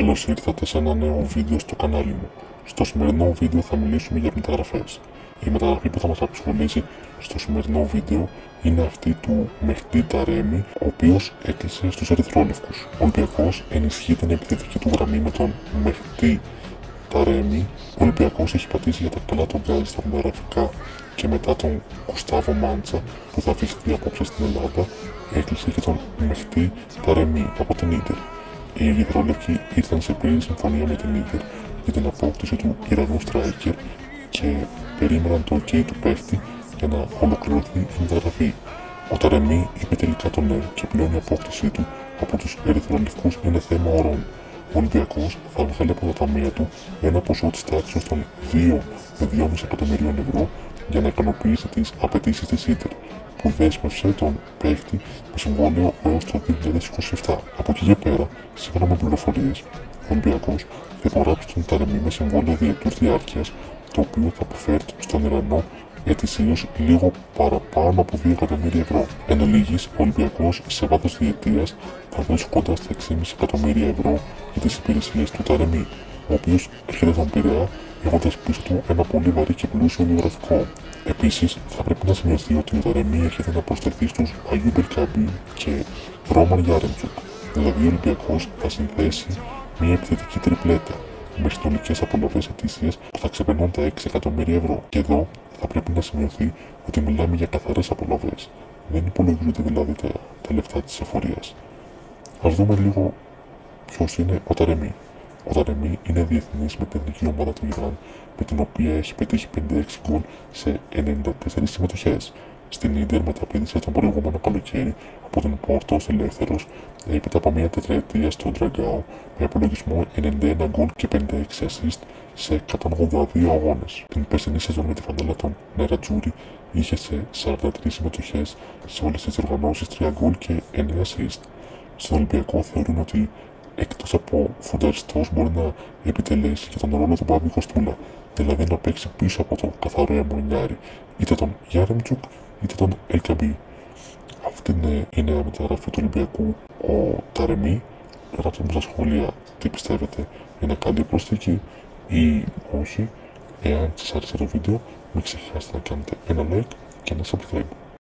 Καλώς ήρθατε σε ένα νέο βίντεο στο κανάλι μου. Στο σημερινό βίντεο θα μιλήσουμε για μεταγραφές. Η μεταγραφή που θα μας απασχολήσει στο σημερινό βίντεο είναι αυτή του Μεχτή Ταρέμι, ο οποίος έκλεισε στους ερυθρόλευκους. Ο Ολυμπιακός ενισχύει την επιθετική του γραμμή με τον Μεχτή Ταρέμι. Ο Ολυμπιακός έχει πατήσει για τα καλά τον Γκάλι στα μεταγραφικά και μετά τον Γκουστάβο Μάντσα που θα αφήσει απόψε στην Ελλάδα, έκλεισε και τον Μεχτή Ταρέμι από την Ίντερ. Οι ερυθρόλευκοι ήρθαν σε πλήρη συμφωνία με την Ίντερ για την απόκτηση του Ιρανού στράικερ και περίμεναν το OK του παίχτη για να ολοκληρωθεί η μεταγραφή. Ο Ταρέμι είπε τελικά το ναι και πλέον η απόκτησή του από τους ερυθρολευκούς είναι θέμα ωρών. Ο Ολυμπιακός θα βγάλει από τα ταμεία του ένα ποσό της τάξης των 2 με 2,5 εκατομμυρίων ευρώ για να ικανοποιήσει τις απαιτήσεις της Ίντερ, που δέσμευσε τον παίχτη με συμβόλαιο έως το 2027. Από εκεί και πέρα, σύμφωνα με πληροφορίες, ο Ολυμπιακός θα υπογράψει τον Ταρέμι με συμβόλαιο διετούς διάρκειας, το οποίο θα αποφέρει στον Ιρανό ετησίως λίγο παραπάνω από 2 εκατομμύρια ευρώ. Εν ολίγης, ο Ολυμπιακός σε βάθος διετίας θα δώσει κοντά στα 6,5 εκατομμύρια ευρώ για τις υπηρεσίες του Ταρέμι, ο οποίος έρχεται στον Πειραιά έχοντας πίσω του ένα πολύ βαρύ και πλούσιο βιογραφικό. Επίσης, θα πρέπει να σημειωθεί ότι ο Ταρέμι έρχεται να προσθεθεί στους Αγιούμπ Ελκαμπή και Ρόμαν Γιάρεμτσουκ, δηλαδή ο Ολυμπιακός θα συνθέσει μια επιθετική τριπλέτα με συνολικές απολαβές ετήσιες που θα ξεπερνούν τα 6 εκατομμύρια ευρώ. Και εδώ θα πρέπει να σημειωθεί ότι μιλάμε για καθαρές απολαβές, δεν υπολογίζονται δηλαδή τα λεφτά της εφορίας. Ας δούμε λίγο ποιος είναι ο Ταρέμι. Ο Ταρέμι είναι διεθνής με την εθνική ομάδα του Ιράν, με την οποία έχει πετύχει 56 γκολ σε 94 συμμετοχές. Στην Ίντερ μεταπήδησε τον προηγούμενο καλοκαίρι από τον Πόρτο ως ελεύθερος, έπειτα από μια τετραετία στο Ντραγκάο με απολογισμό 91 γκολ και 56 assist σε 182 αγώνες. Την περσινή σεζόν με τη φανέλα των Νερατζούρι είχε σε 43 συμμετοχές σε όλες τις διοργανώσεις 3 γκολ και 9 assist. Στον Ολυμπιακό θεωρούν ότι εκτός από φουνταριστός μπορεί να επιτελέσει και τον ρόλο του Παύλου Κοστούλα, δηλαδή να παίξει πίσω από το καθαρό αιμονιάρι, είτε τον Γιάρεμτσουκ είτε τον Ελκαμπή. Αυτή είναι η νέα μεταγραφή του Ολυμπιακού. Ο Ταρέμι, γράψτε μου στα σχόλια τι πιστεύετε, είναι καλή προσθήκη ή όχι. Εάν σας άρεσε το βίντεο, μην ξεχάσετε να κάνετε ένα like και ένα subscribe.